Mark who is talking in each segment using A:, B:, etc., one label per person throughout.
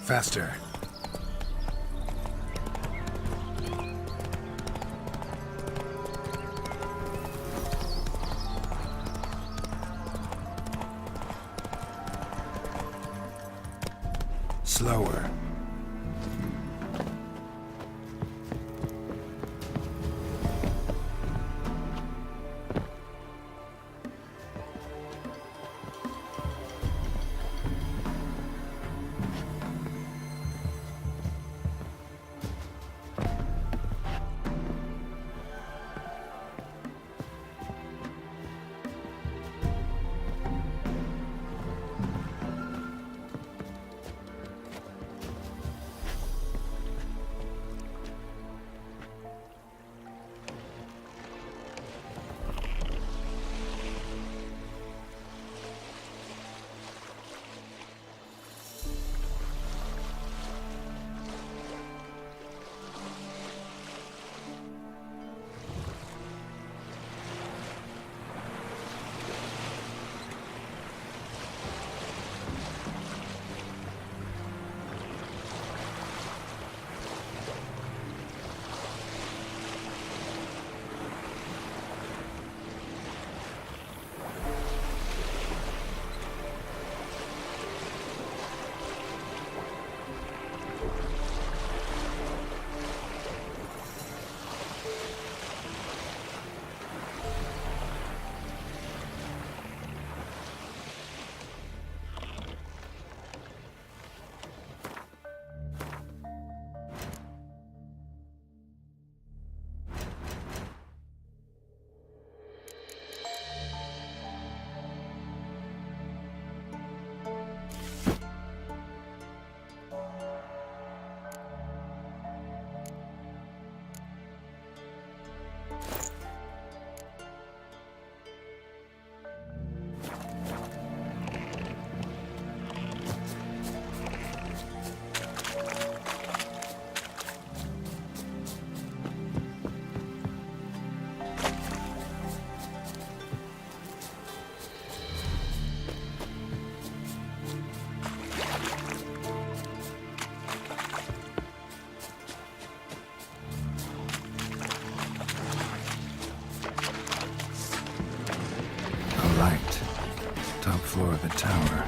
A: Faster. Slower. Light. Top floor of the tower.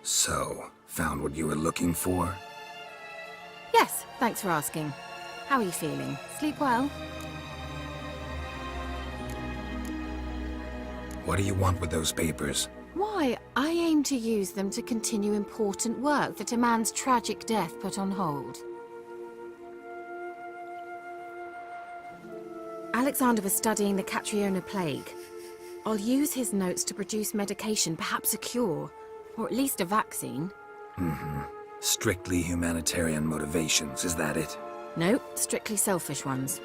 A: So, found what you were looking for?
B: Yes, thanks for asking. How are you feeling? Sleep well?
A: What do you want with those papers?
B: Why, I aim to use them to continue important work that a man's tragic death put on hold. Alexander was studying the Catriona plague. I'll use his notes to produce medication, perhaps a cure, or at least a vaccine.
A: Strictly humanitarian motivations, is that it?
B: No, strictly selfish ones.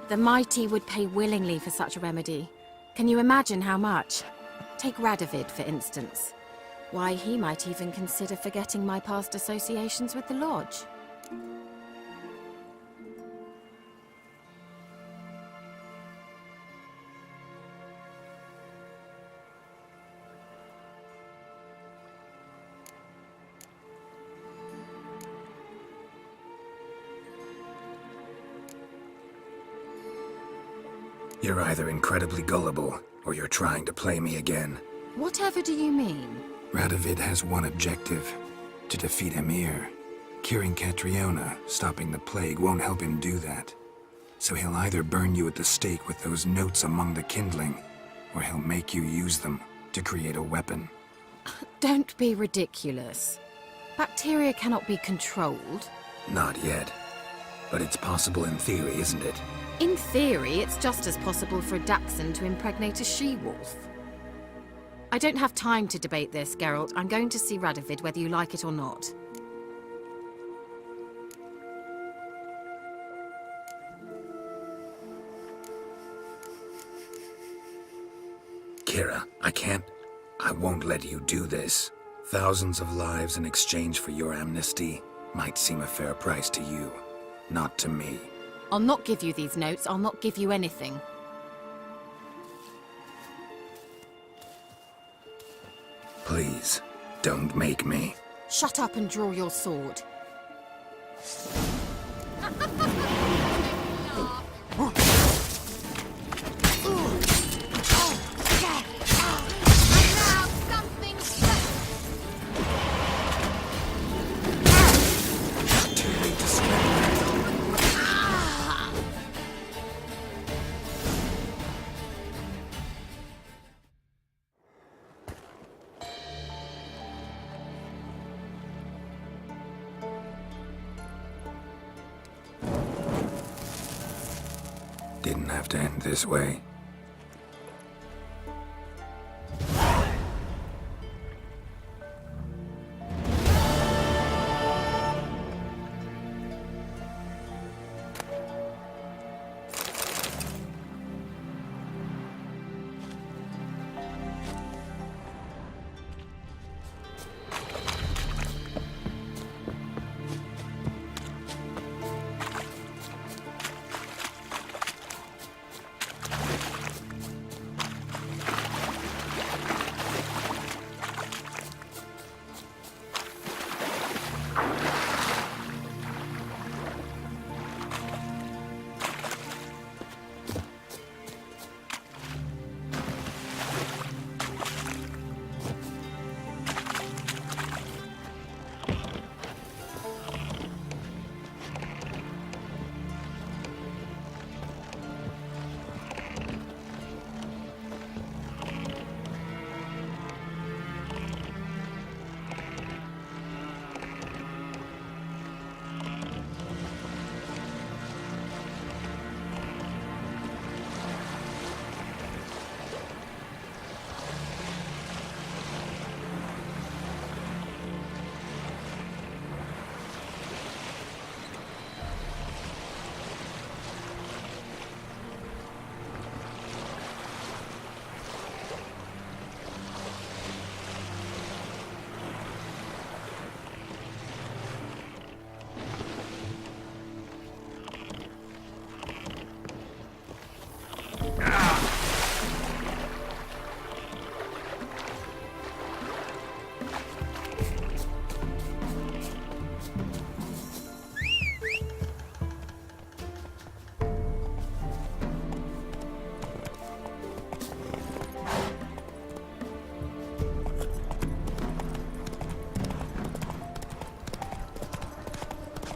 B: The mighty would pay willingly for such a remedy. Can you imagine how much? Take Radovid, for instance. Why, he might even consider forgetting my past associations with the Lodge.
A: You're either incredibly gullible, or you're trying to play me again.
B: Whatever do you mean?
A: Radovid has one objective: to defeat Emir. Curing Catriona, stopping the plague, won't help him do that. So he'll either burn you at the stake with those notes among the kindling, or he'll make you use them to create a weapon.
B: Don't be ridiculous. Bacteria cannot be controlled.
A: Not yet. But it's possible in theory, isn't it?
B: In theory, it's just as possible for a Dachshund to impregnate a she-wolf. I don't have time to debate this, Geralt. I'm going to see Radovid whether you like it or not.
A: Kira, I won't let you do this. Thousands of lives in exchange for your amnesty might seem a fair price to you, not to me.
B: I'll not give you these notes. I'll not give you anything.
A: Please, don't make me.
B: Shut up and draw your sword.
A: Too late to spend. Didn't have to end this way.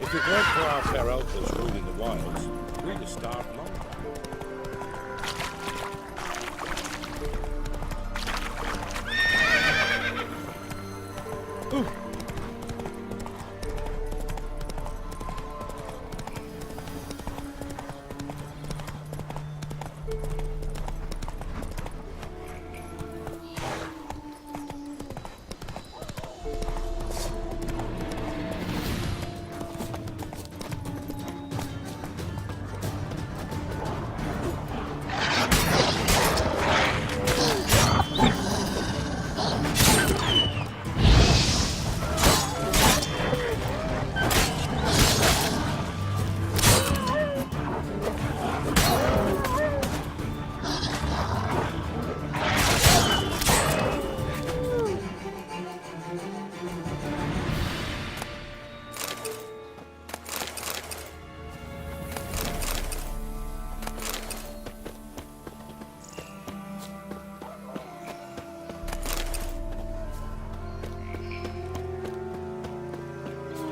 C: If it weren't for our fair elders ruling the wilds, we'd have starved long ago.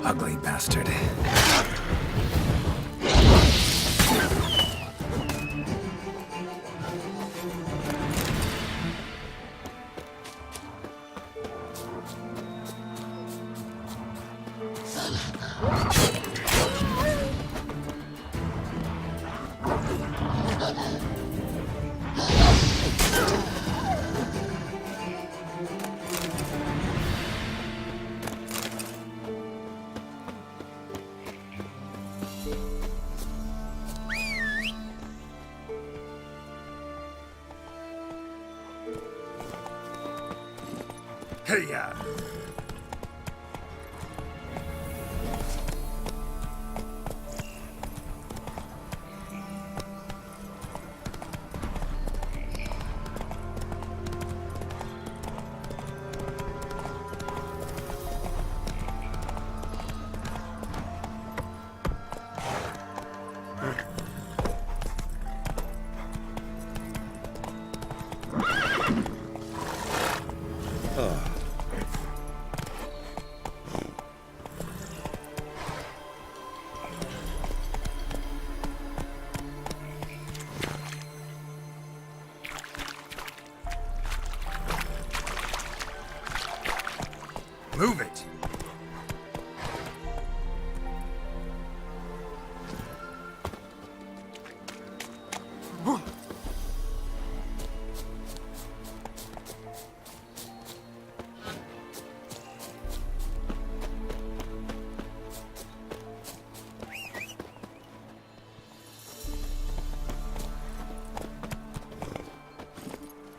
A: Ugly bastard. Hey-ya! Move it!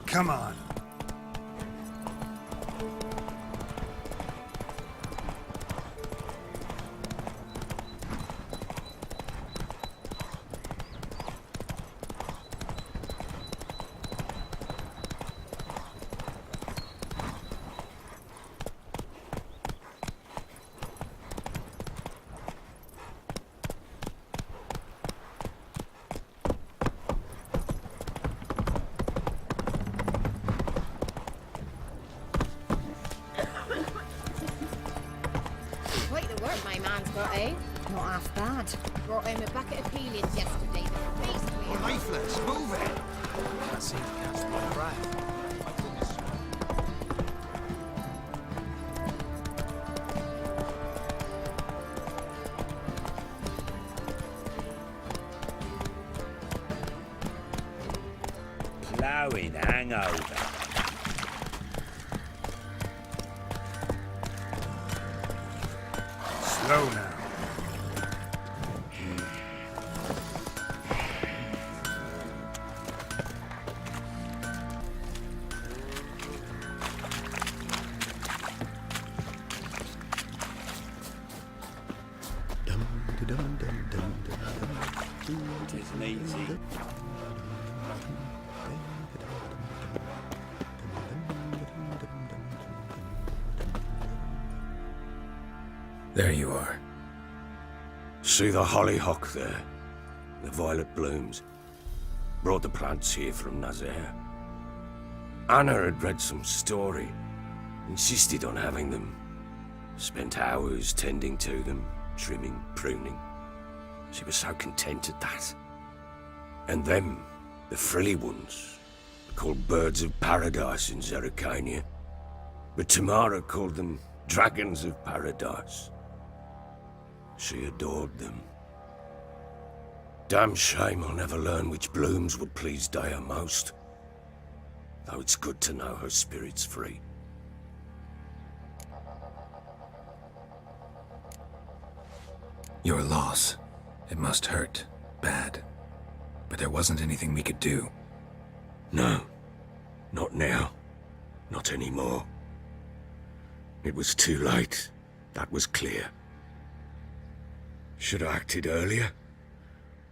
A: Come on.
B: Quite the work my man's got, eh? Not half bad. Brought home a bucket of peelings yesterday. The beast we are.
A: Lifeless, move it! Can't seem to catch my breath.
C: Ploughing hangover.
A: Slow now.
C: It isn't easy.
A: There you are.
D: See the hollyhock there? The violet blooms. Brought the plants here from Nazaire. Anna had read some story. Insisted on having them. Spent hours tending to them, trimming, pruning. She was so content at that. And them, the frilly ones, are called birds of paradise in Zerrikania. But Tamara called them dragons of paradise. She adored them. Damn shame I'll never learn which blooms would please Daya most. Though it's good to know her spirit's free.
A: Your loss. It must hurt. Bad. But there wasn't anything we could do.
D: No. Not now. Not anymore. It was too late. That was clear. Should have acted earlier.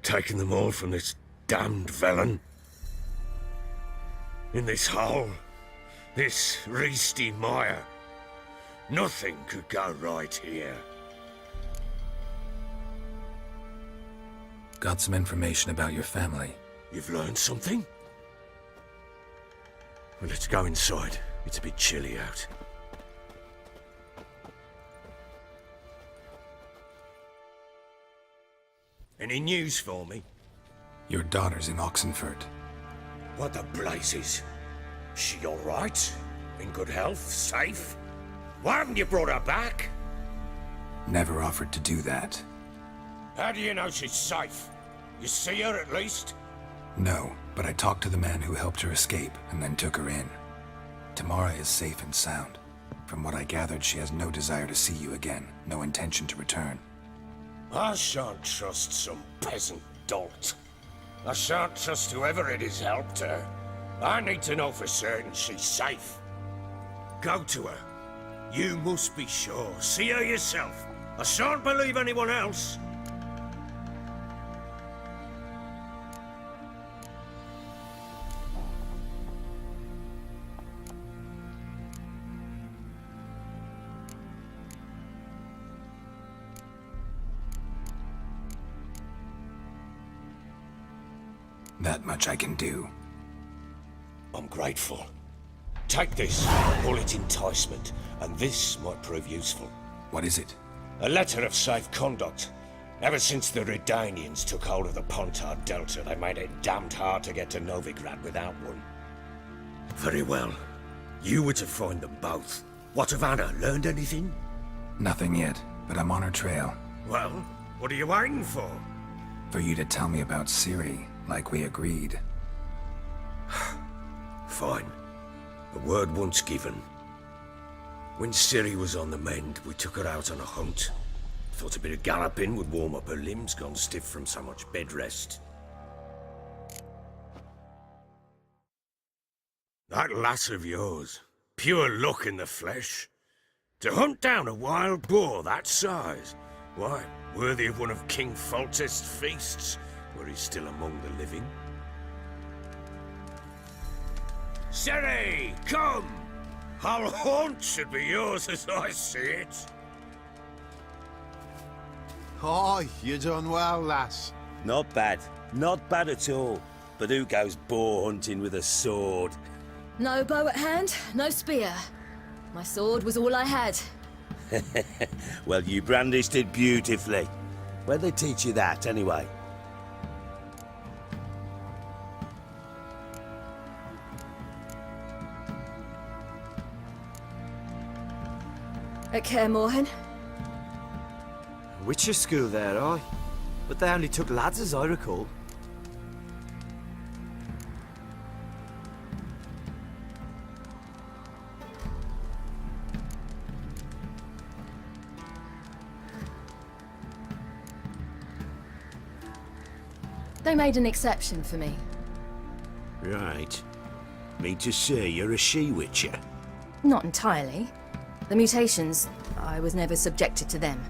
D: Taken them all from this damned villain. In this hole. This reesty mire. Nothing could go right here.
A: Got some information about your family.
D: You've learned something? Well, let's go inside. It's a bit chilly out. Any news for me?
A: Your daughter's in Oxenfurt.
D: What the blazes? She all right? In good health? Safe? Why haven't you brought her back?
A: Never offered to do that.
D: How do you know she's safe? You see her at least?
A: No, but I talked to the man who helped her escape and then took her in. Tamara is safe and sound. From what I gathered, she has no desire to see you again, no intention to return.
D: I shan't trust some peasant dolt. I shan't trust whoever it is helped her. I need to know for certain she's safe. Go to her. You must be sure. See her yourself. I shan't believe anyone else.
A: That much I can do.
D: I'm grateful. Take this, call it enticement, and this might prove useful.
A: What is it?
D: A letter of safe conduct. Ever since the Redanians took hold of the Pontard Delta, they made it damned hard to get to Novigrad without one. Very well. You were to find them both. What of Anna? Learned anything?
A: Nothing yet, but I'm on her trail.
D: Well, what are you waiting for?
A: For you to tell me about Ciri, like we agreed.
D: Fine. A word once given. When Ciri was on the mend, we took her out on a hunt. Thought a bit of galloping would warm up her limbs, gone stiff from so much bed rest. That lass of yours, pure luck in the flesh. To hunt down a wild boar that size, why, worthy of one of King Foltest's feasts, where he's still among the living. Ciri, come! Our haunt should be yours as I see it.
E: Aye, you done well, lass.
F: Not bad. Not bad at all. But who goes boar hunting with a sword?
G: No bow at hand, no spear. My sword was all I had.
F: Well, you brandished it beautifully. Where'd they teach you that, anyway?
G: At Kaer Morhen.
H: Witcher school there, aye. But they only took lads, as I recall.
G: They made an exception for me.
F: Right. Mean to say you're a she-witcher?
G: Not entirely. The mutations, I was never subjected to them.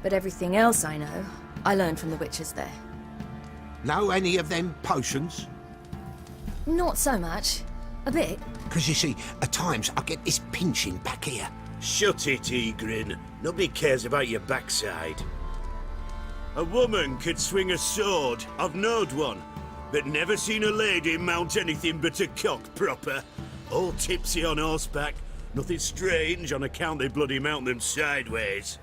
G: But everything else I know, I learned from the witches there.
I: Know any of them potions?
G: Not so much. A bit.
I: Because you see, at times I get this pinching back here.
F: Shut it, Egrin. Nobody cares about your backside. A woman could swing a sword. I've knowed one. But never seen a lady mount anything but a cock proper. All tipsy on horseback. Nothing strange on account they bloody mount them sideways.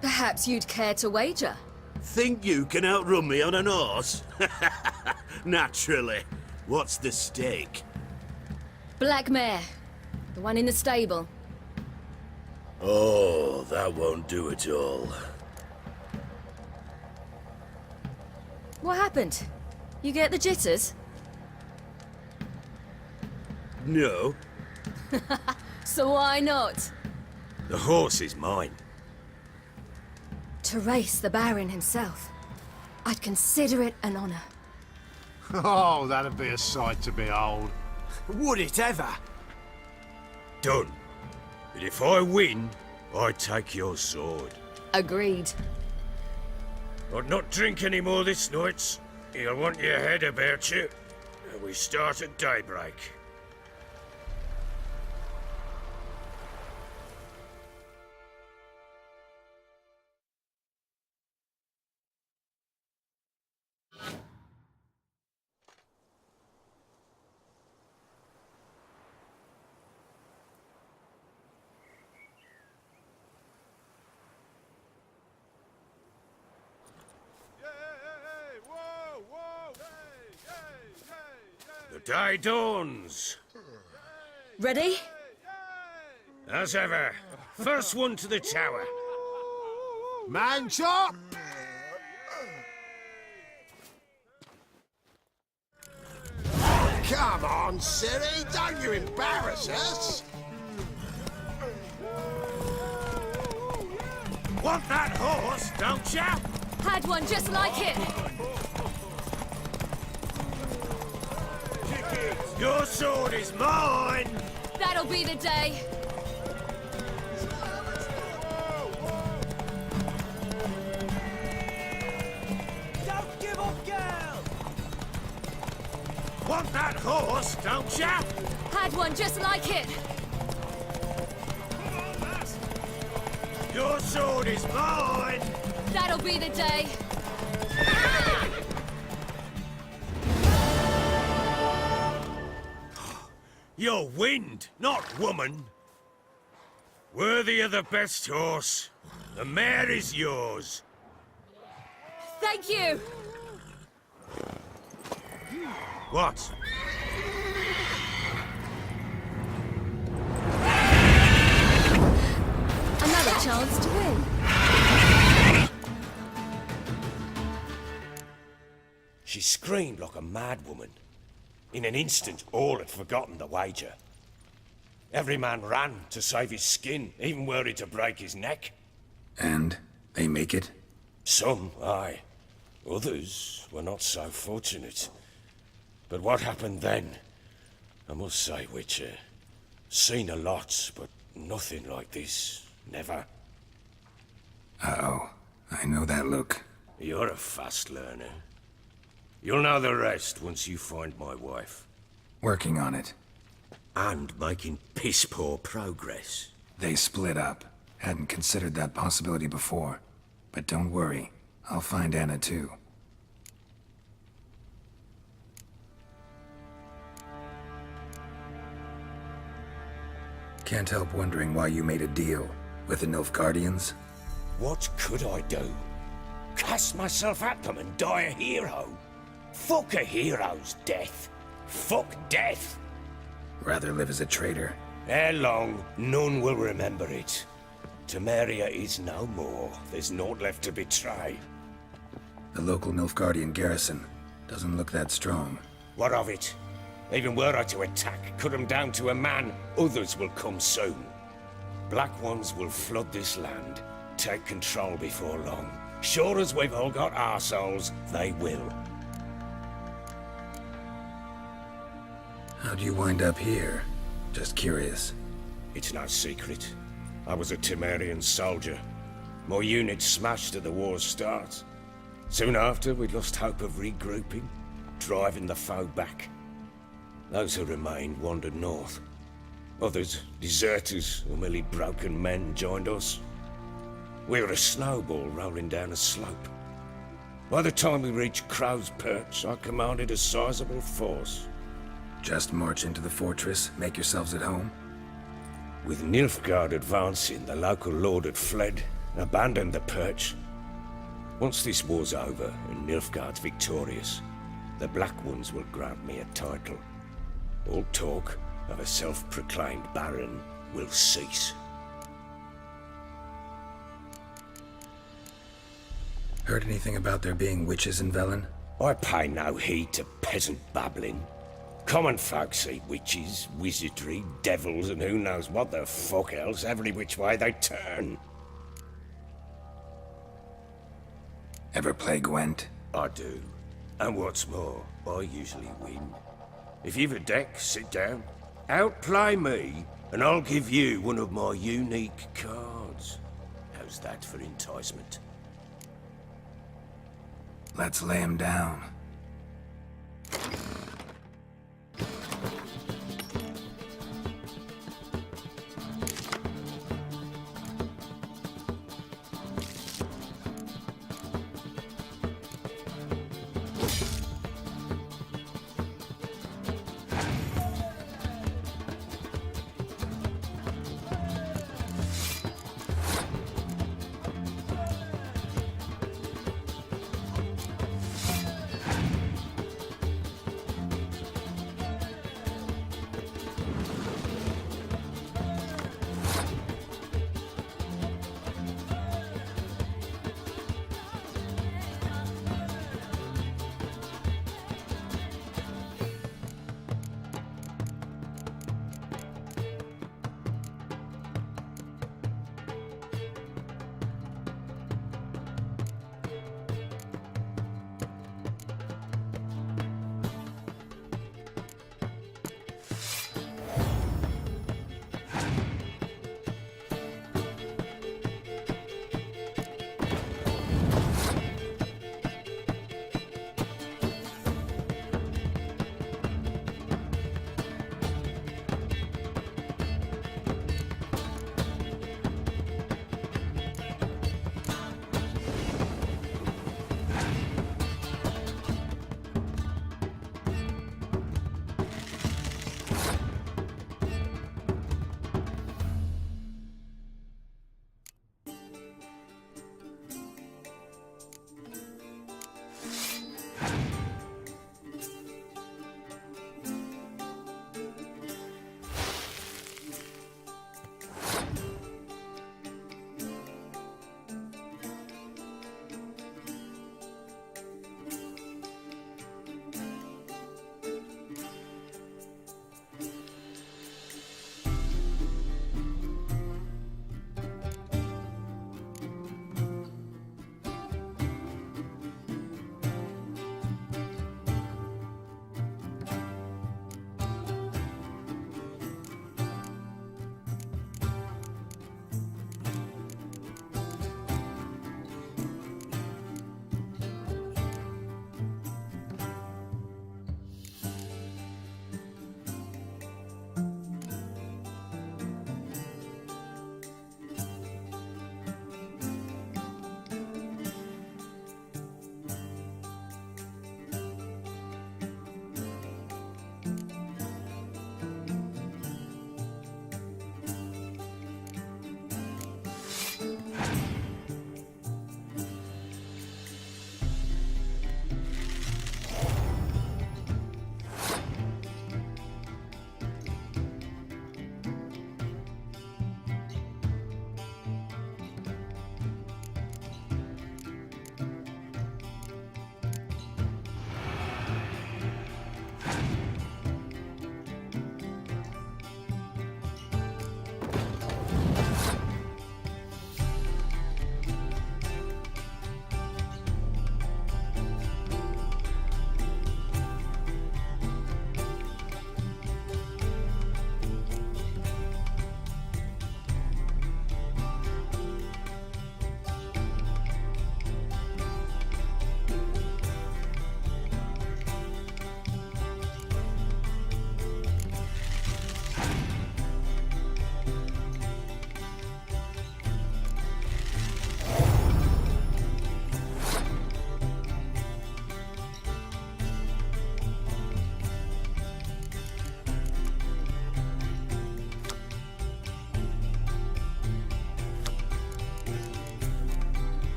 G: Perhaps you'd care to wager?
F: Think you can outrun me on an horse? Naturally. What's the stake?
G: Black mare. The one in the stable.
F: Oh, that won't do it all.
G: What happened? You get the jitters?
F: No.
G: So why not?
D: The horse is mine.
G: To race the Baron himself. I'd consider it an honor.
E: Oh, that'd be a sight to behold.
H: Would it ever?
D: Done. But if I win, I take your sword.
G: Agreed.
D: I'd not drink any more this night. You'll want your head about you. And we start at daybreak. The day dawns.
G: Ready?
D: As ever, first one to the tower.
E: Man chop!
I: Come on, Ciri, don't you embarrass us!
D: Want that horse, don't ya?
G: Had one just like it.
D: Your sword is mine!
G: That'll be the day.
D: want that horse, don't ya?
G: Had one just like it.
D: Your sword is mine!
G: That'll be the day.
D: You're wind, not woman. Worthy of the best horse. The mare is yours.
G: Thank you.
D: What?
G: Another chance to win.
D: She screamed like a mad woman. In an instant, all had forgotten the wager. Every man ran to save his skin, even worried to break his neck.
A: And they make it?
D: Some, aye. Others were not so fortunate. But what happened then? I must say, Witcher, seen a lot, but nothing like this. Never.
A: Uh-oh. I know that look.
D: You're a fast learner. You'll know the rest once you find my wife.
A: Working on it.
F: And making piss-poor progress.
A: They split up. Hadn't considered that possibility before. But don't worry. I'll find Anna too. Can't help wondering why you made a deal with the Nilfgaardians.
D: What could I do? Cast myself at them and die a hero? Fuck a hero's death. Fuck death.
A: Rather live as a traitor.
D: Ere long, none will remember it. Temeria is no more. There's naught left to betray.
A: The local Nilfgaardian garrison doesn't look that strong.
D: What of it? Even were I to attack, cut them down to a man, others will come soon. Black Ones will flood this land, take control before long. Sure as we've all got arseholes, they will.
A: How'd you wind up here? Just curious.
D: It's no secret. I was a Temerian soldier. My unit smashed at the war's start. Soon after, we lost hope of regrouping, driving the foe back. Those who remained wandered north. Others, deserters or merely broken men, joined us. We were a snowball rolling down a slope. By the time we reached Crow's Perch, I commanded a sizable force.
A: Just march into the fortress, make yourselves at home?
D: With Nilfgaard advancing, the local lord had fled, abandoned the Perch. Once this war's over and Nilfgaard's victorious, the Black Ones will grant me a title. All talk of a self-proclaimed baron will cease.
A: Heard anything about there being witches in Velen?
D: I pay no heed to peasant babbling. Common folk see witches, wizardry, devils, and who knows what the fuck else every which way they turn.
A: Ever play Gwent?
D: I do. And what's more, I usually win. If you've a deck, sit down. Outplay me, and I'll give you one of my unique cards. How's that for enticement?
A: Let's lay him down.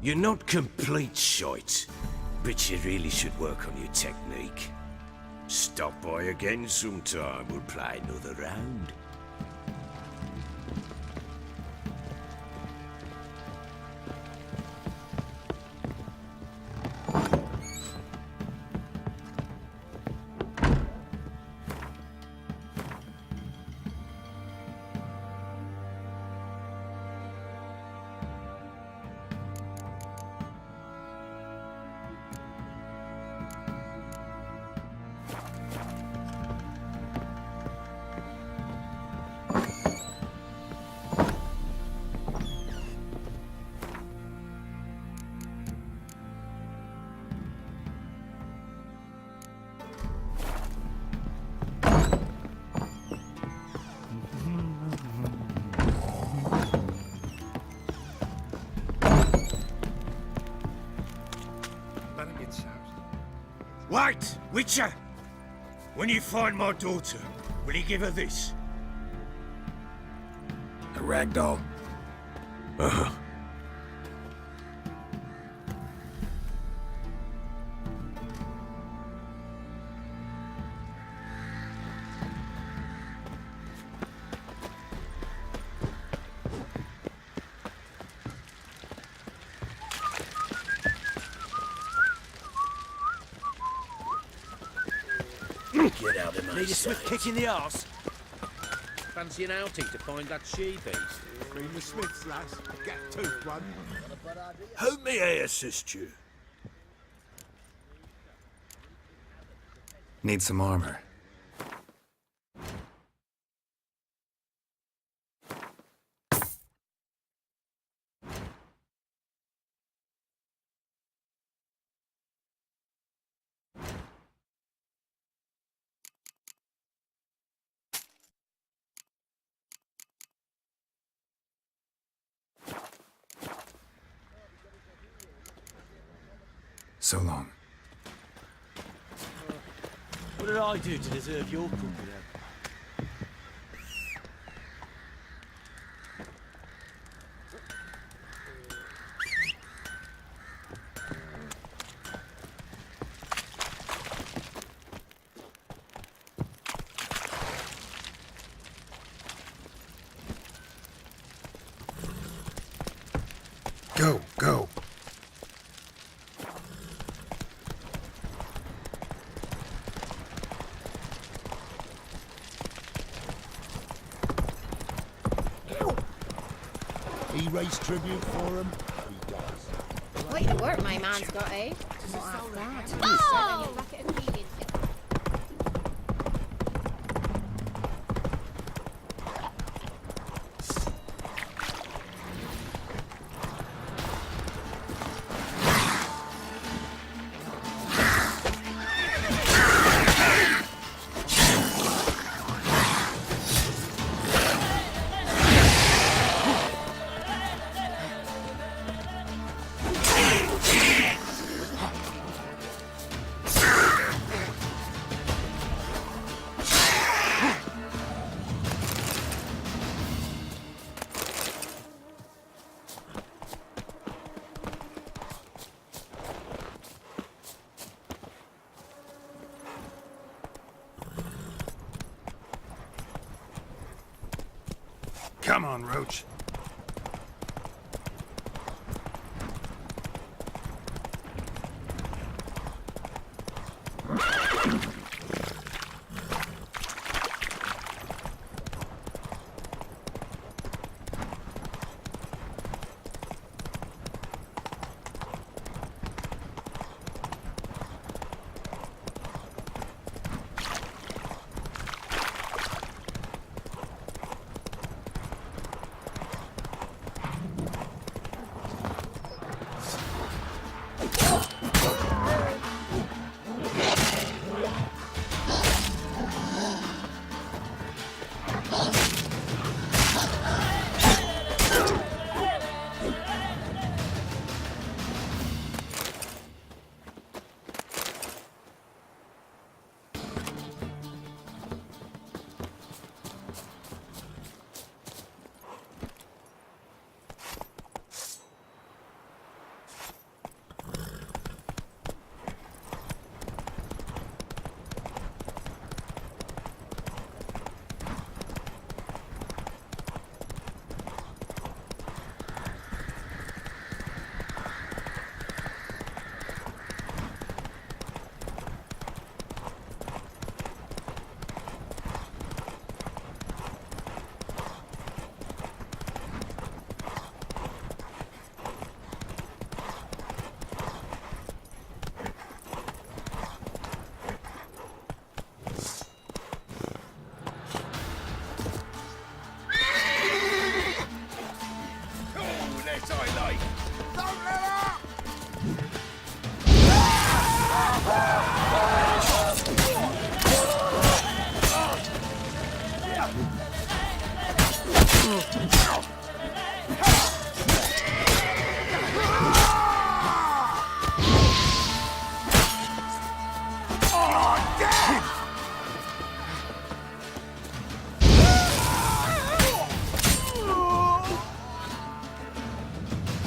D: You're not complete shite, but you really should work on your technique. Stop by again sometime, we'll play another round. Wait, Witcher! When you find my daughter, will you give her this?
A: A ragdoll.
D: Uh-huh.
F: Get out of my
H: Need a swift kick in the arse.
C: Fancy an outing to find that she-beast?
I: Bring the Smiths, lass. Get toothed one.
F: How may I assist you?
A: Need some armor. So long.
H: What did I do to deserve your company?
A: Go, go.
I: He raised tribute for him. He does.
B: Quite the work my man's got, eh? Not half bad. Oh!
A: Come on, Roach.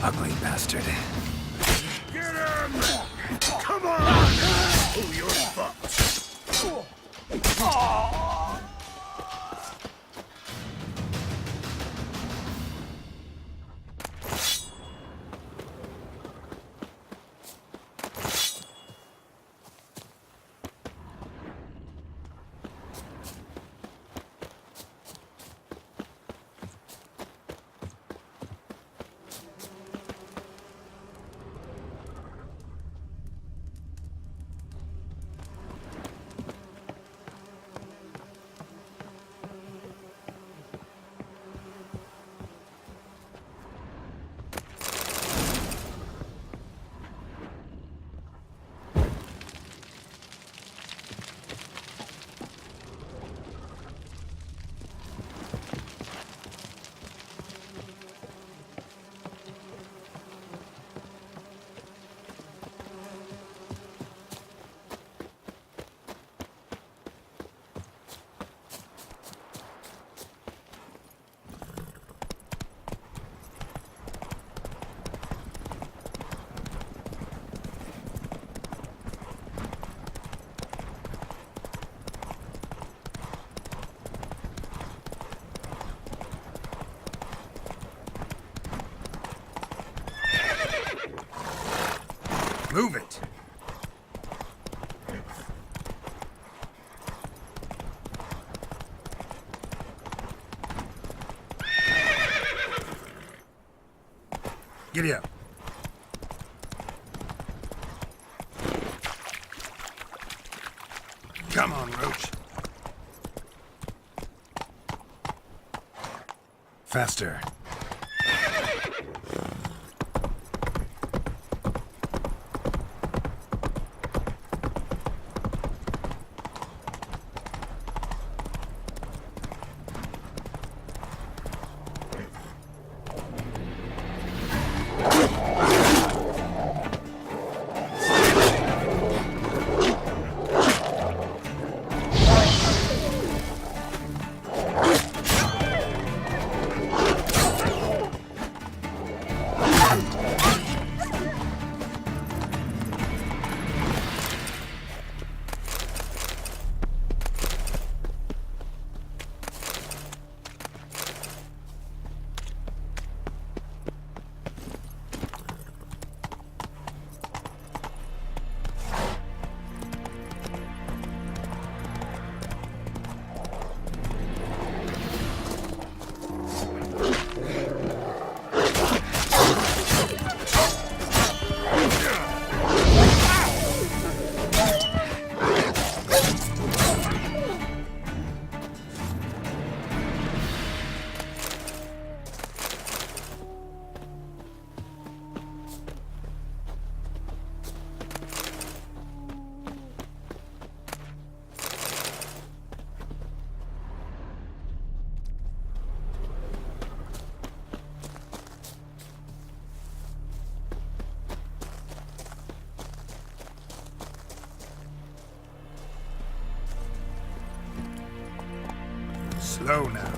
A: Ugly bastard.
F: Get him! Come on! Oh, you're fucked.
A: Move it! Giddy up. Come on, Roach. Faster. Slow now.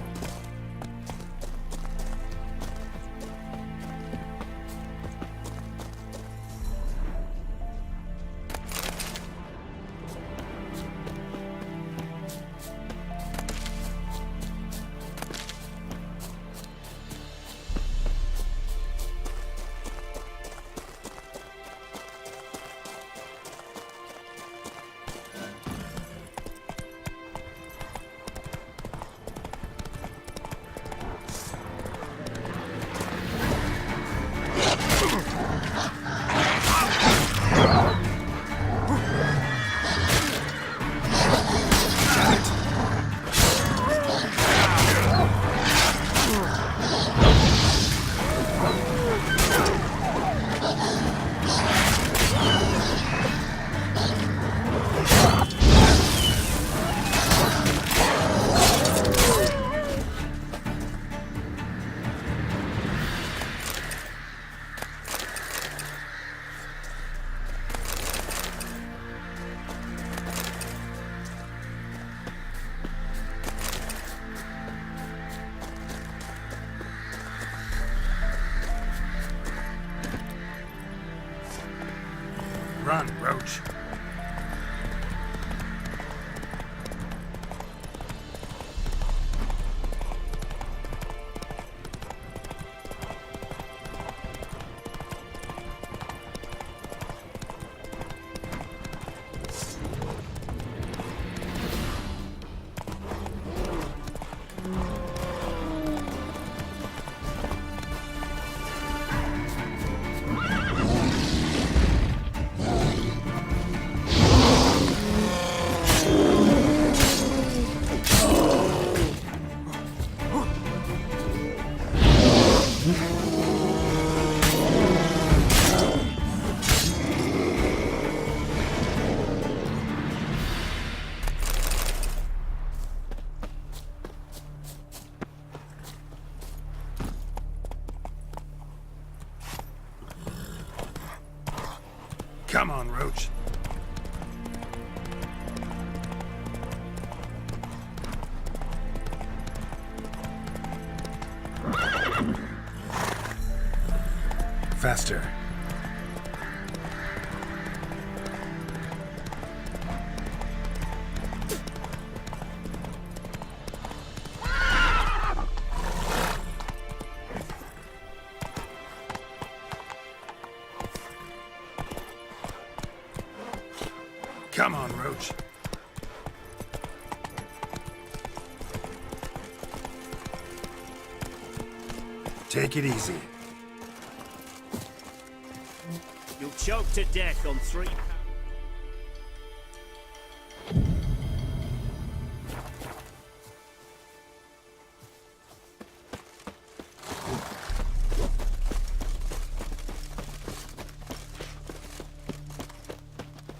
A: Come on, Roach. Faster. Come on, Roach. Take it easy.
F: You'll choke to death on 3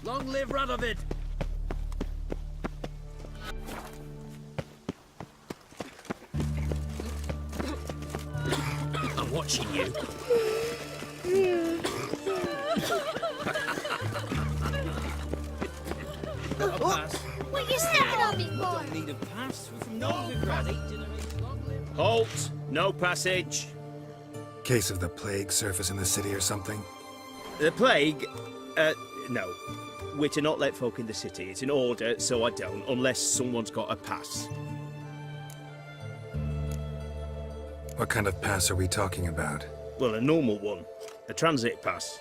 F: Long live Radovid! I'm watching you.
J: What are you staring at me for?
H: Need a pass from Novigrad.
F: Halt! No passage.
A: Case of the plague surface in the city or something?
F: The plague? No. We're to not let folk in the city. It's an order, so I don't, unless someone's got a pass.
A: What kind of pass are we talking about?
F: Well, a normal one. A transit pass.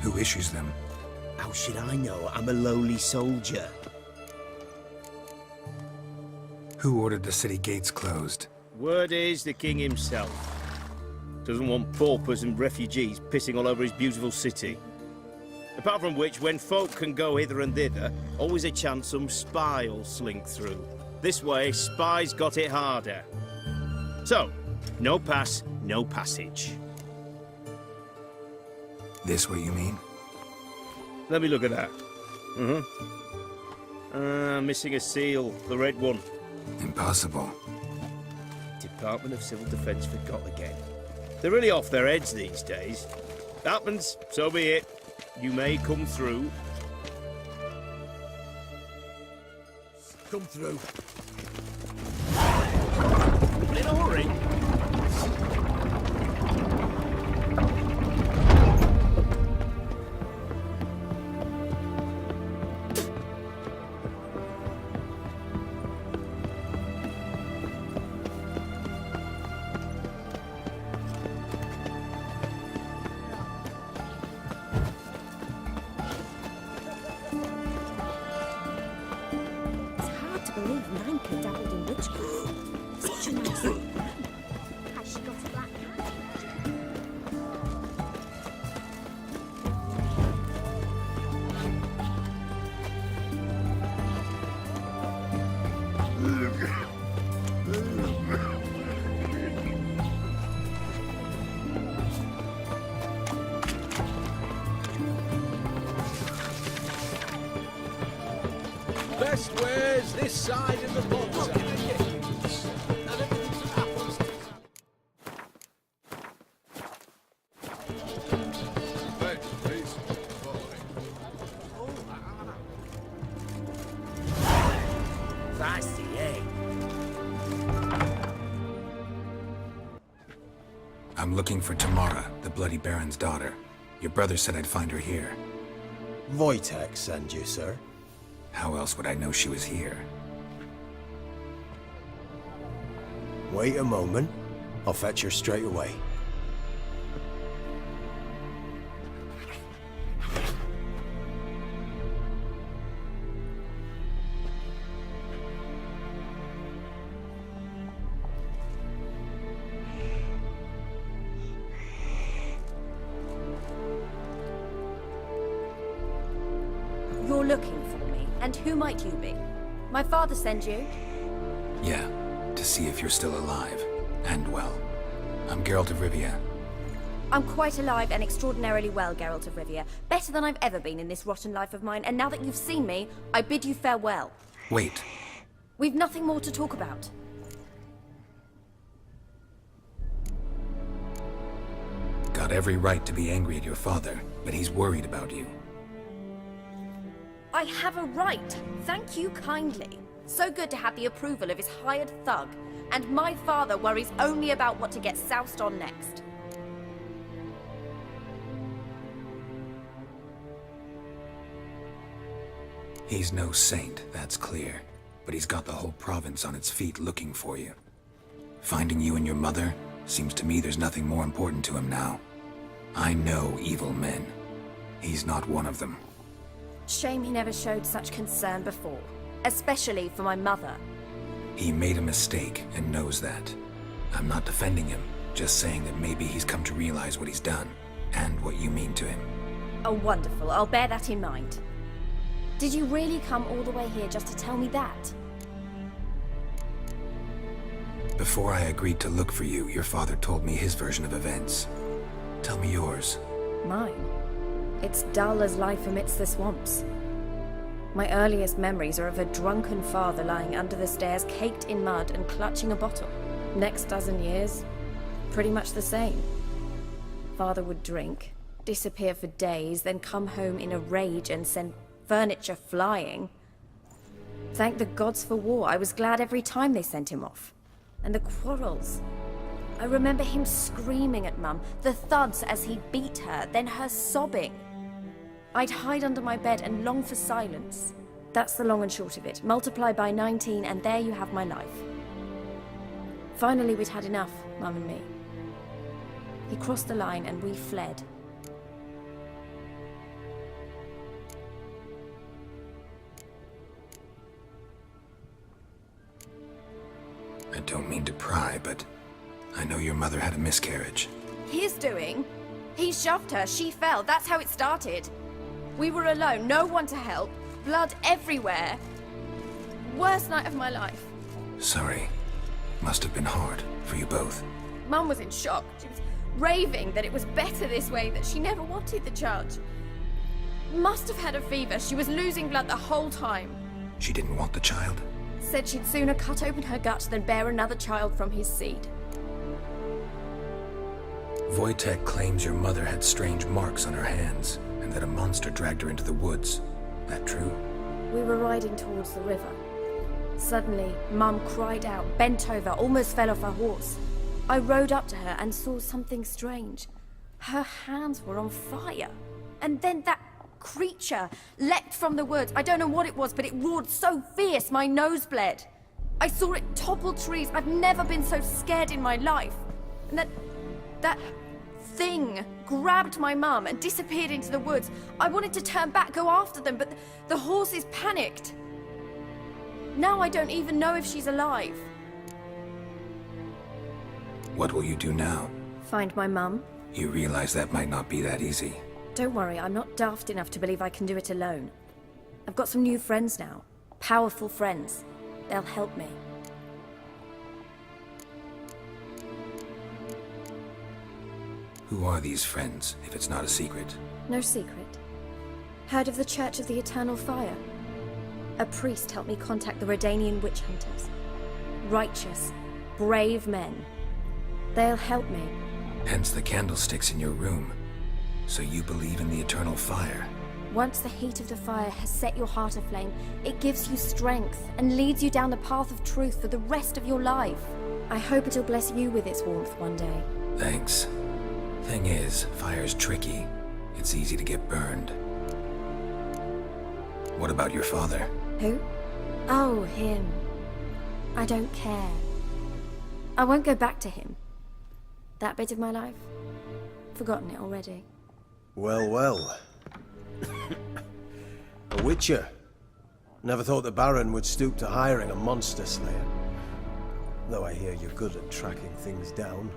A: Who issues them?
F: How should I know? I'm a lowly soldier.
A: Who ordered the city gates closed?
F: Word is the king himself. Doesn't want paupers and refugees pissing all over his beautiful city. Apart from which, when folk can go hither and thither, always a chance some spy will slink through. This way, spies got it harder. So, no pass, no passage.
A: This what you mean?
F: Let me look at that. Missing a seal, the red one.
A: Impossible.
F: Department of Civil Defence forgot again. They're really off their heads these days. Happens, so be it. You may come through.
H: Come through.
F: In a hurry.
J: It's hard to believe Nanka dabbled in witchcraft. Such a nice man. Has she got a black cat?
H: Best wares this side of the bonfire.
F: Fancy, eh?
A: I'm looking for Tamara, the Bloody Baron's daughter. Your brother said I'd find her here.
H: Wojtek send you, sir.
A: How else would I know she was here?
H: Wait a moment. I'll fetch her straight away.
G: You're looking for me, and who might you be? My father sent you?
A: Yeah, to see if you're still alive. And well. I'm Geralt of Rivia.
J: I'm quite alive and extraordinarily well, Geralt of Rivia. Better than I've ever been in this rotten life of mine, and now that you've seen me, I bid you farewell.
A: Wait.
J: We've nothing more to talk about.
A: Got every right to be angry at your father, but he's worried about you.
J: I have a right. Thank you kindly. So good to have the approval of his hired thug. And my father worries only about what to get soused on next.
A: He's no saint, that's clear. But he's got the whole province on its feet looking for you. Finding you and your mother, seems to me there's nothing more important to him now. I know evil men. He's not one of them.
J: Shame he never showed such concern before. Especially for my mother.
A: He made a mistake and knows that. I'm not defending him, just saying that maybe he's come to realize what he's done, and what you mean to him.
J: Oh, wonderful. I'll bear that in mind. Did you really come all the way here just to tell me that?
A: Before I agreed to look for you, your father told me his version of events. Tell me yours.
J: Mine? It's dull as life amidst the swamps. My earliest memories are of a drunken father lying under the stairs, caked in mud and clutching a bottle. Next dozen years, pretty much the same. Father would drink, disappear for days, then come home in a rage and send furniture flying. Thank the gods for war. I was glad every time they sent him off. And the quarrels. I remember him screaming at Mum, the thuds as he beat her, then her sobbing. I'd hide under my bed and long for silence. That's the long and short of it. Multiply by 19 and there you have my life. Finally we'd had enough, Mum and me. He crossed the line and we fled.
A: I don't mean to pry, but I know your mother had a miscarriage.
J: His doing? He shoved her, she fell, that's how it started. We were alone, no one to help, blood everywhere. Worst night of my life.
A: Sorry. Must have been hard for you both.
J: Mum was in shock. She was raving that it was better this way, that she never wanted the child. Must have had a fever, she was losing blood the whole time.
A: She didn't want the child?
J: Said she'd sooner cut open her gut than bear another child from his seed.
A: Wojtek claims your mother had strange marks on her hands, and that a monster dragged her into the woods. That true?
J: We were riding towards the river. Suddenly, Mum cried out, bent over, almost fell off her horse. I rode up to her and saw something strange. Her hands were on fire. And then that creature leapt from the woods. I don't know what it was, but it roared so fierce my nose bled. I saw it topple trees. I've never been so scared in my life. And that thing grabbed my mum and disappeared into the woods. I wanted to turn back, go after them, but the horses panicked. Now I don't even know if she's alive.
A: What will you do now?
J: Find my mum.
A: You realize that might not be that easy.
J: Don't worry, I'm not daft enough to believe I can do it alone. I've got some new friends now. Powerful friends. They'll help me.
A: Who are these friends, if it's not a secret?
J: No secret. Heard of the Church of the Eternal Fire? A priest helped me contact the Redanian witch hunters. Righteous, brave men. They'll help me.
A: Hence the candlesticks in your room. So you believe in the eternal fire?
J: Once the heat of the fire has set your heart aflame, it gives you strength and leads you down the path of truth for the rest of your life. I hope it'll bless you with its warmth one day.
A: Thanks. Thing is, fire's tricky. It's easy to get burned. What about your father?
J: Who? Oh, him. I don't care. I won't go back to him. That bit of my life? Forgotten it already.
H: Well, well. A witcher. Never thought the Baron would stoop to hiring a monster slayer. Though I hear you're good at tracking things down.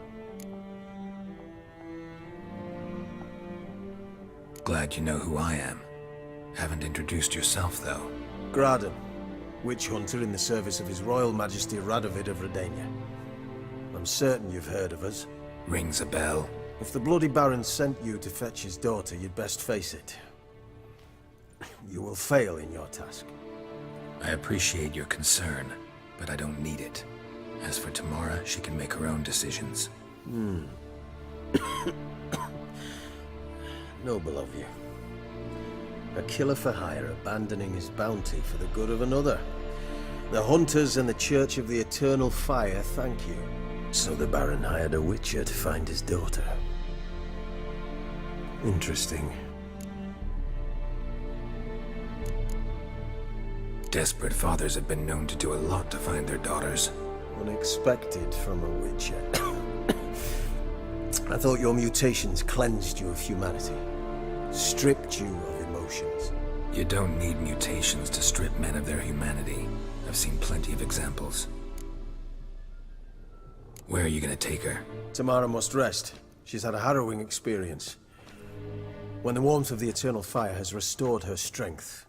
A: Glad you know who I am. Haven't introduced yourself, though.
H: Graden, witch hunter in the service of His Royal Majesty Radovid of Redania. I'm certain you've heard of us.
A: Rings a bell.
H: If the bloody Baron sent you to fetch his daughter, you'd best face it. You will fail in your task.
A: I appreciate your concern, but I don't need it. As for Tamara, she can make her own decisions.
H: Noble of you. A killer for hire abandoning his bounty for the good of another. The hunters and the Church of the Eternal Fire thank you. So the Baron hired a witcher to find his daughter. Interesting.
A: Desperate fathers have been known to do a lot to find their daughters.
H: Unexpected from a witcher. I thought your mutations cleansed you of humanity. Stripped you of emotions.
A: You don't need mutations to strip men of their humanity. I've seen plenty of examples. Where are you gonna take her?
H: Tamara must rest. She's had a harrowing experience. When the warmth of the Eternal Fire has restored her strength,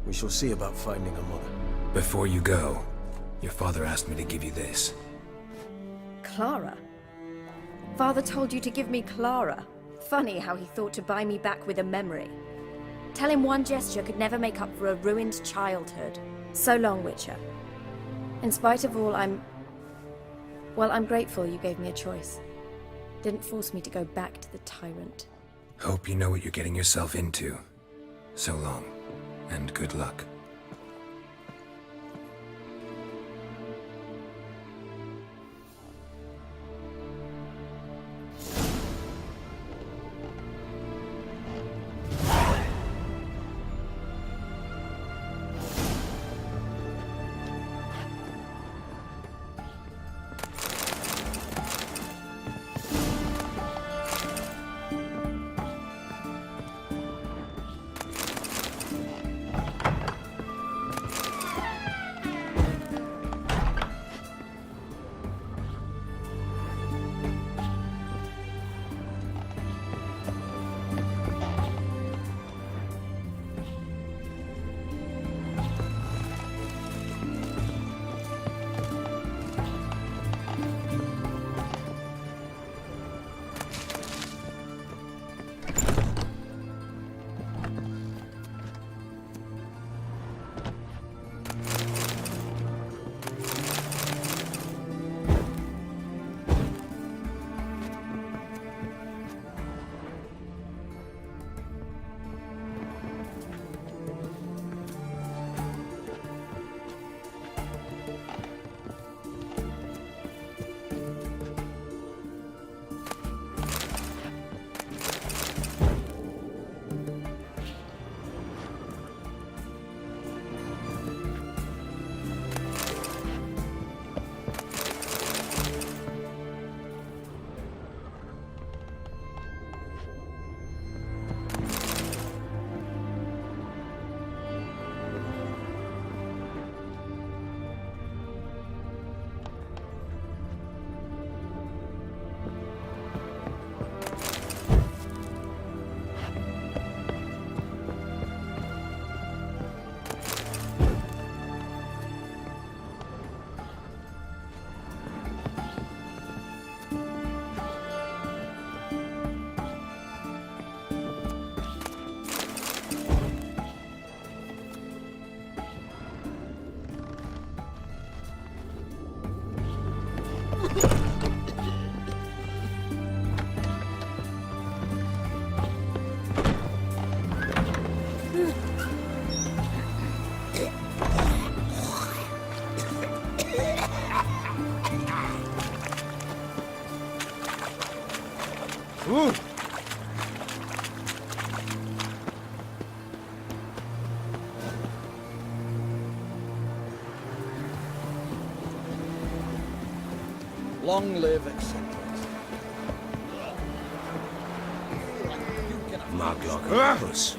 H: we shall see about finding her mother.
A: Before you go, your father asked me to give you this.
J: Clara? Father told you to give me Clara. Funny how he thought to buy me back with a memory. Tell him one gesture could never make up for a ruined childhood. So long, Witcher. In spite of all, I'm grateful you gave me a choice. Didn't force me to go back to the tyrant.
A: Hope you know what you're getting yourself into. So long, and good luck.
K: Long live etc.
D: Maglock Puss.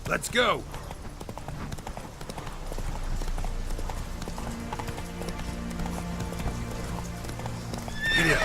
A: Let's go! Giddy up.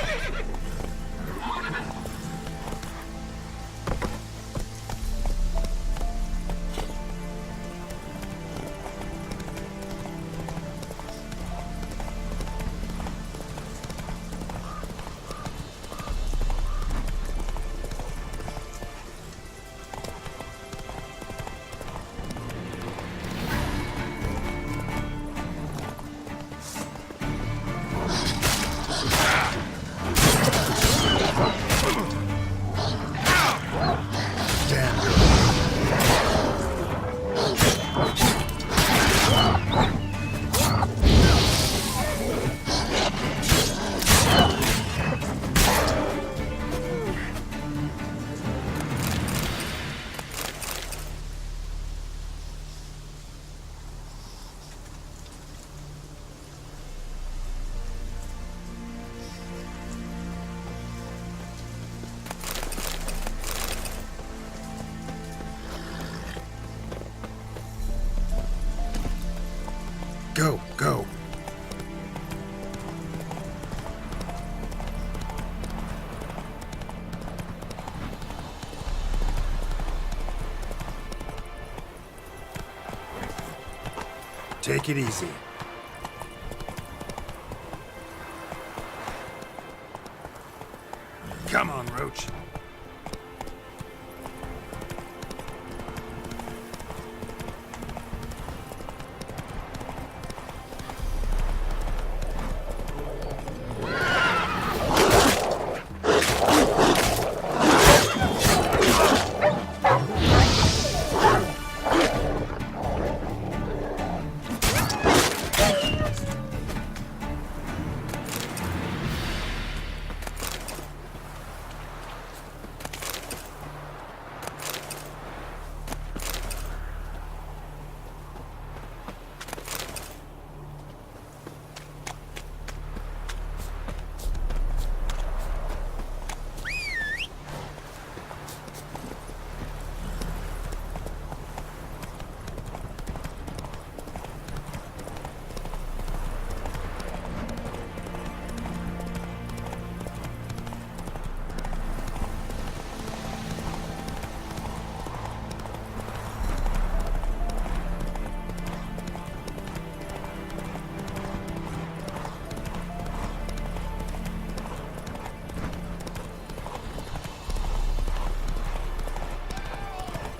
A: Go, go. Take it easy. Come on, Roach.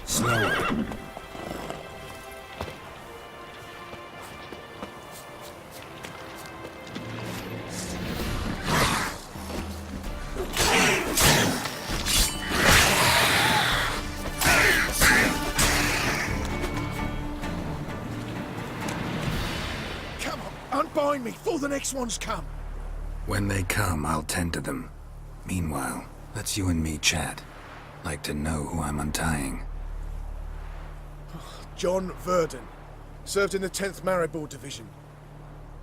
A: Slower.
I: Come on, unbind me before the next ones come.
A: When they come, I'll tend to them. Meanwhile, let's you and me chat. Like to know who I'm untying.
I: John Verdon. Served in the 10th Maribor Division.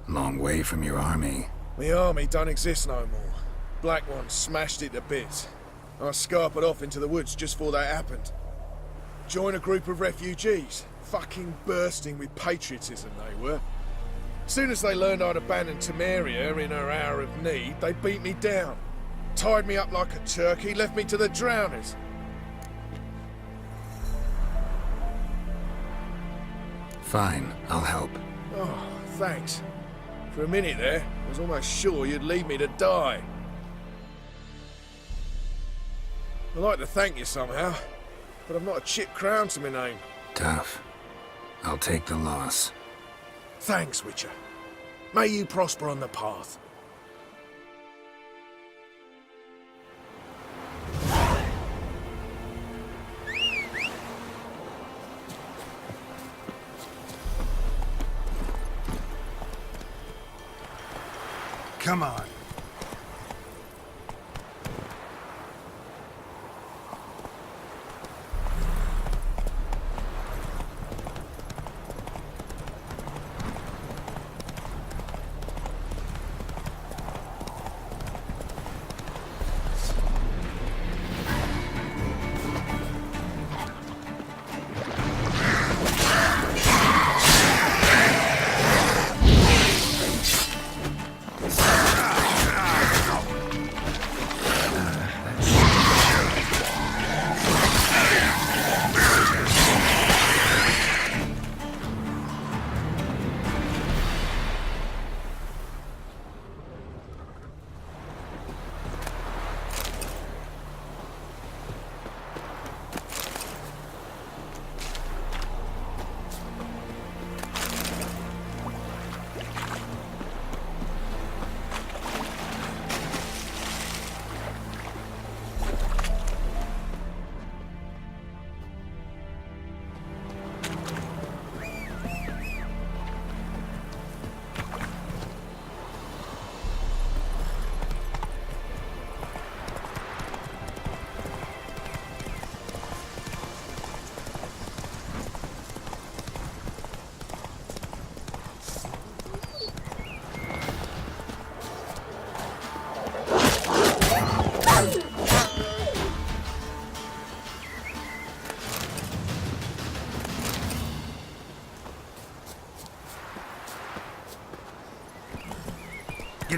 A: Long way from your army.
I: The army don't exist no more. Black Ones smashed it to bits. I scarpered off into the woods just before that happened. Joined a group of refugees. Fucking bursting with patriotism they were. Soon as they learned I'd abandoned Temeria in her hour of need, they beat me down. Tied me up like a turkey, left me to the drowners.
A: Fine, I'll help.
I: Oh, thanks. For a minute there, I was almost sure you'd leave me to die. I'd like to thank you somehow, but I've not a chip crown to my name.
A: Tough. I'll take the loss.
I: Thanks, Witcher. May you prosper on the path.
A: Come on.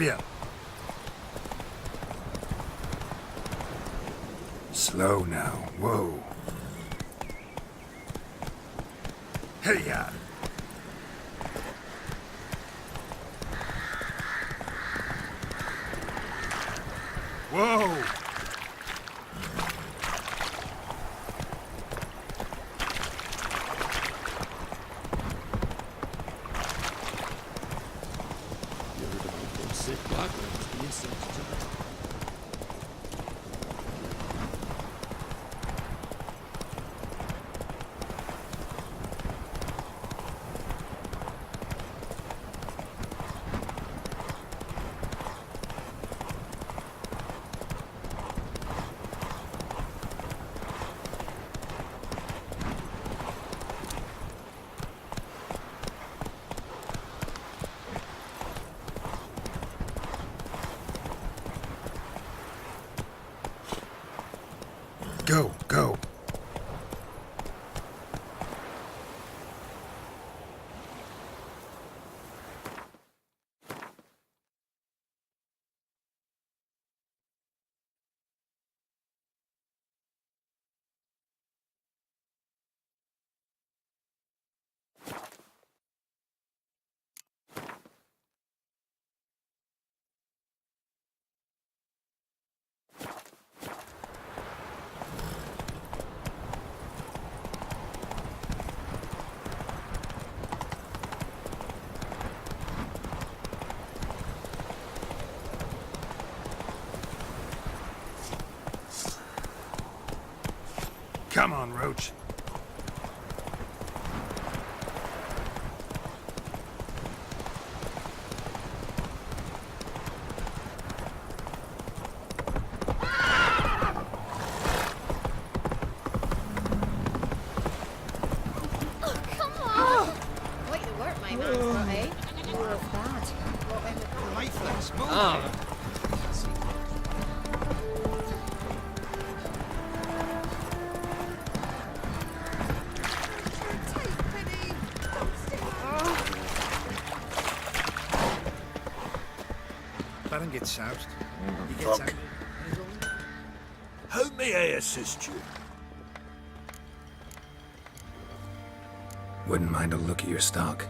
A: Giddy up. Slow now. Whoa. Hey-ya! Whoa!
C: Sit back and be sensitive.
A: Go, go. Come on, Roach.
J: Wait, the work my man's got, eh? More of that.
K: Lifeless. Move.
I: Baron gets soused. He gets
F: Fuck.
I: angry. and he's all-
F: How may I assist you?
A: Wouldn't mind a look at your stock.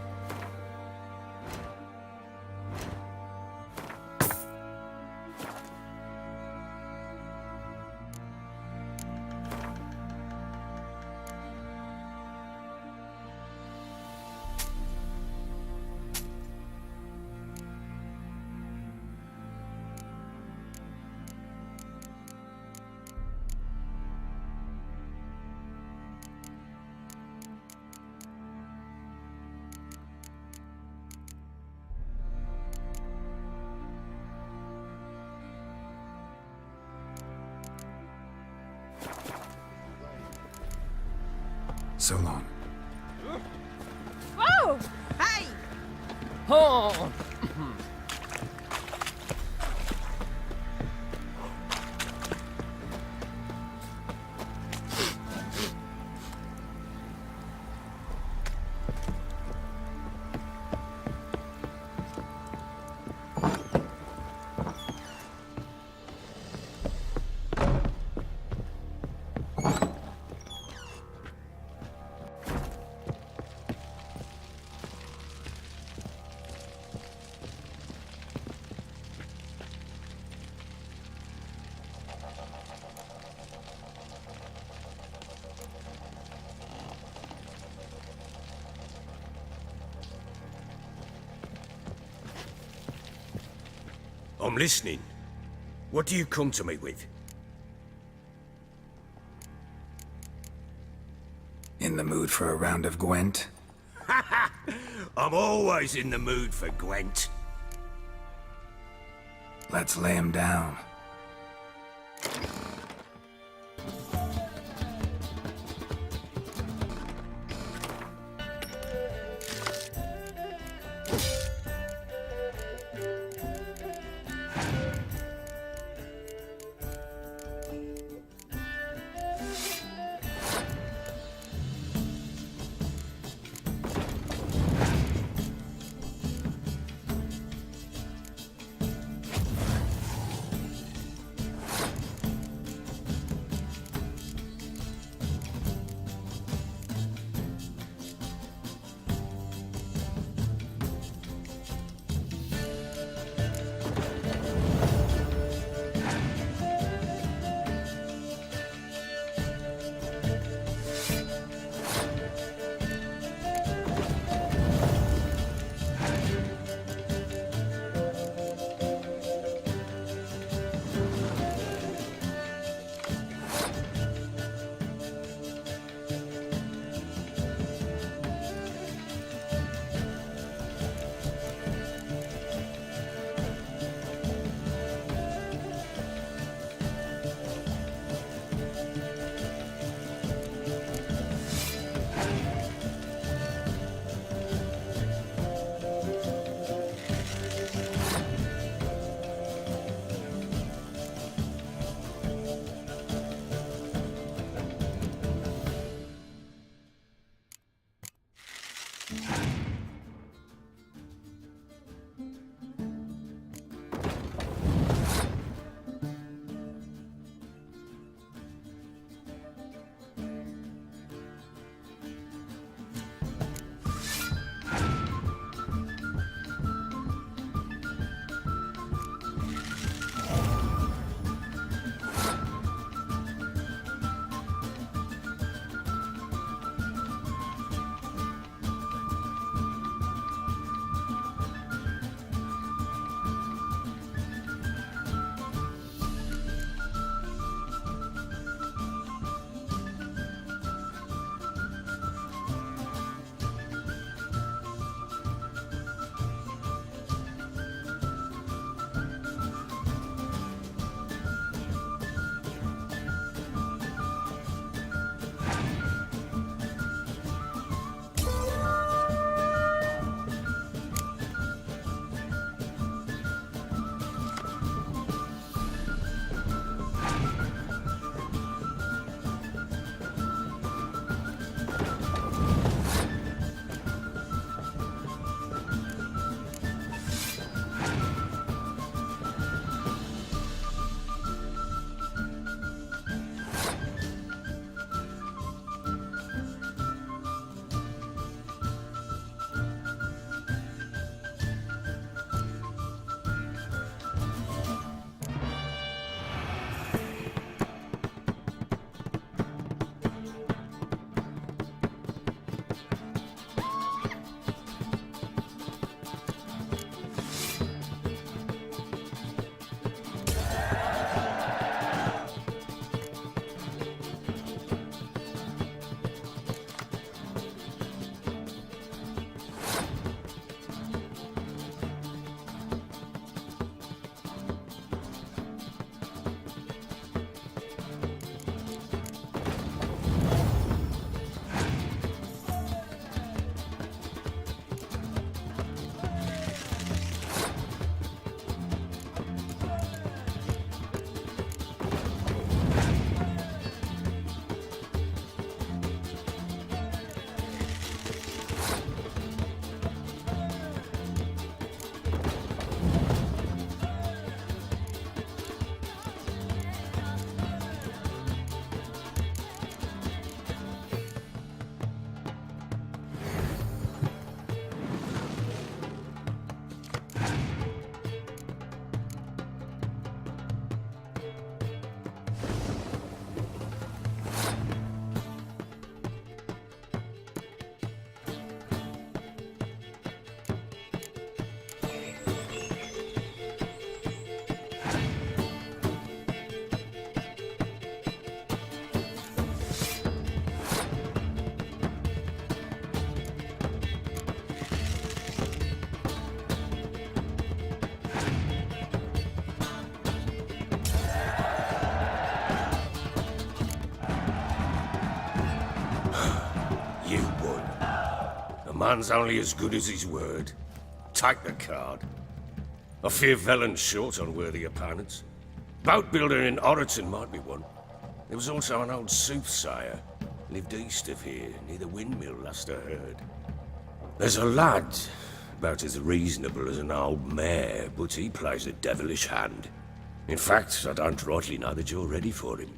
A: So long.
J: Whoa! Hey!
K: Oh.
D: I'm listening. What do you come to me with?
A: In the mood for a round of Gwent?
D: I'm always in the mood for Gwent.
A: Let's lay him down.
D: man's only as good as his word. Take the card. I fear Velen's short on worthy opponents. Boat builder in Oroton might be one. There was also an old soothsayer. Lived east of here, near the windmill, last I heard. There's a lad, about as reasonable as an old mare, but he plays a devilish hand. In fact, I don't rightly know that you're ready for him.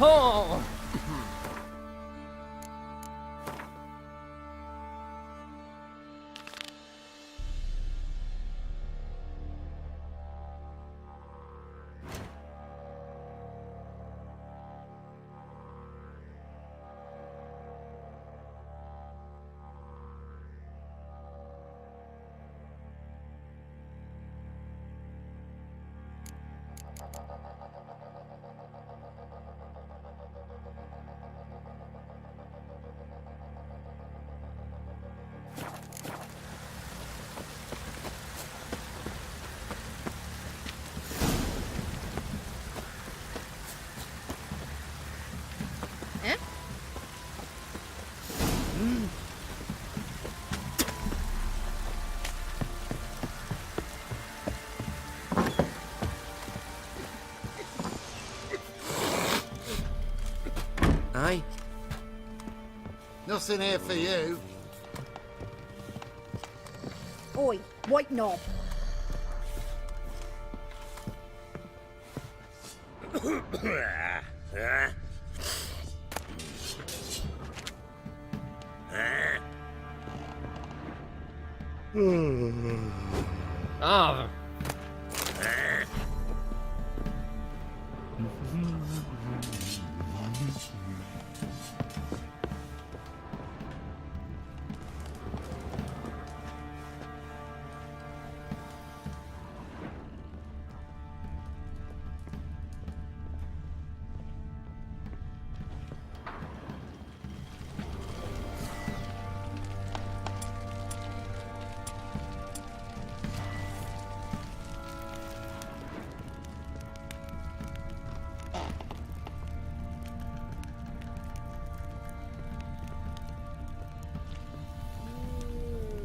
K: Oh!
E: Nothing here for you.
J: Oi, white knob.
K: Ah.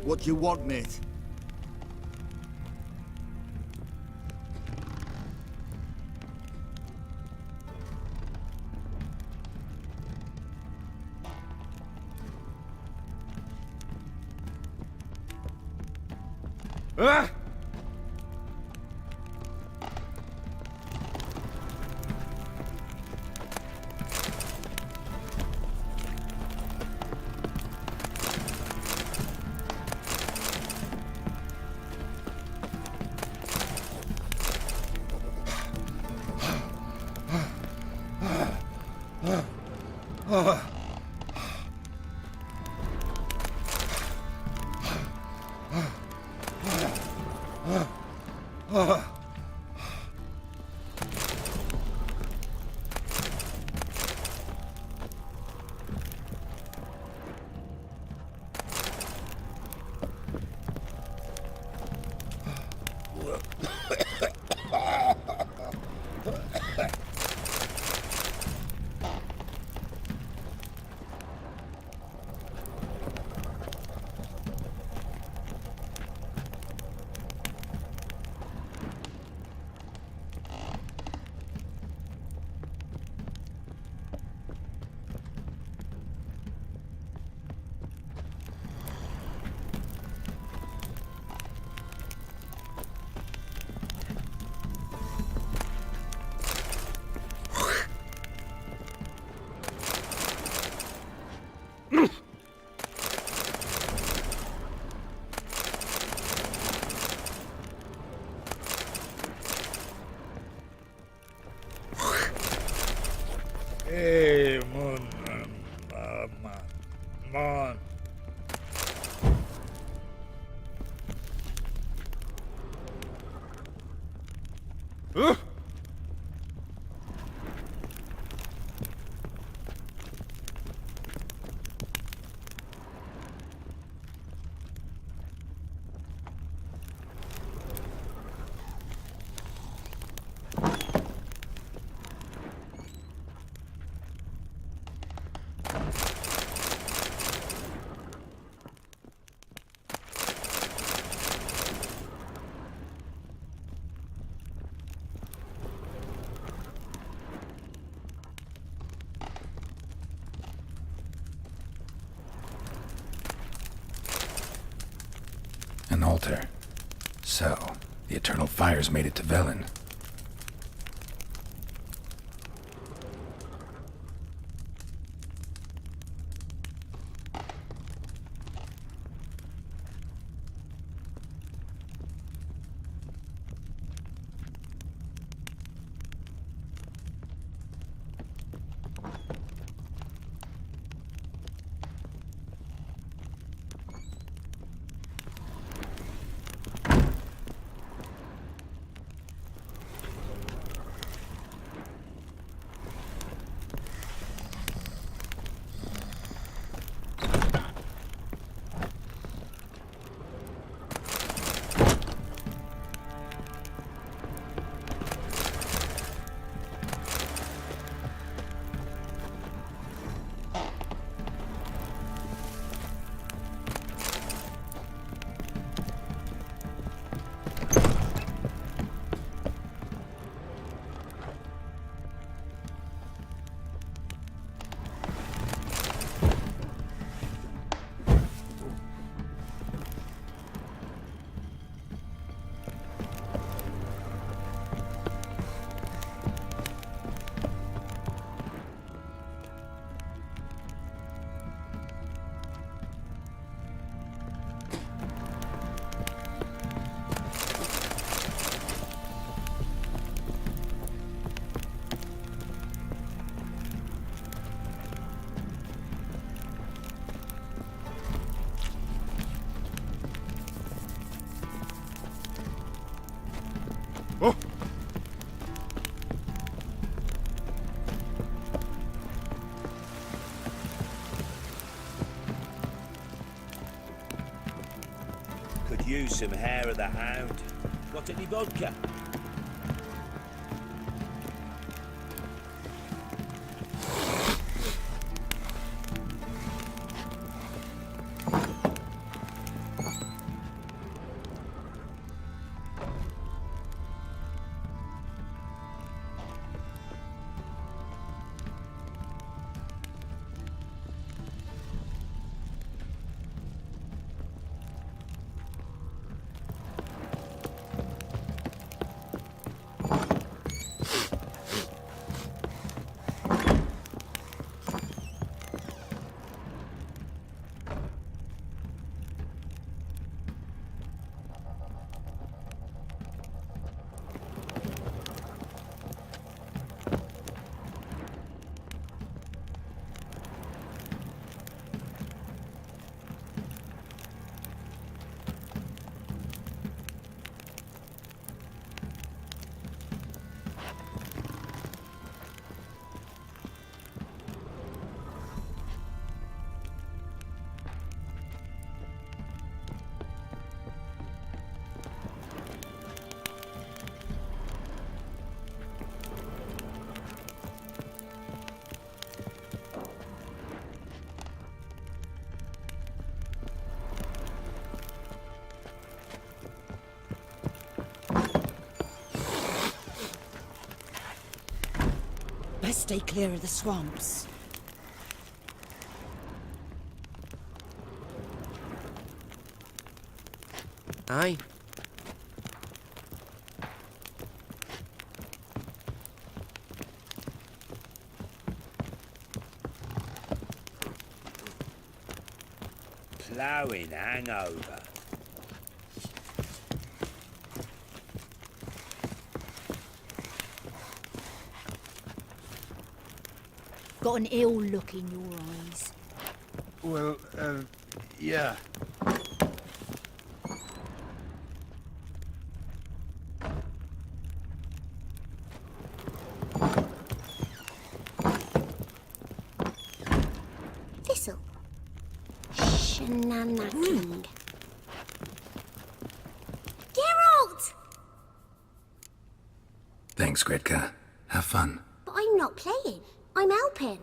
E: What do you want, mate?
K: Ah!
C: Hey, man.
A: An altar. So, the Eternal Fires made it to Velen.
F: could use some hair of the hound. Got any vodka?
L: Best stay clear of the swamps.
K: Aye.
F: Ploughing hangover.
L: Got an ill look in your eyes.
I: Well, yeah.
M: Thistle. Shenanigans. Geralt!
A: Thanks, Gretka. Have fun.
M: But I'm not playing. I'm helping.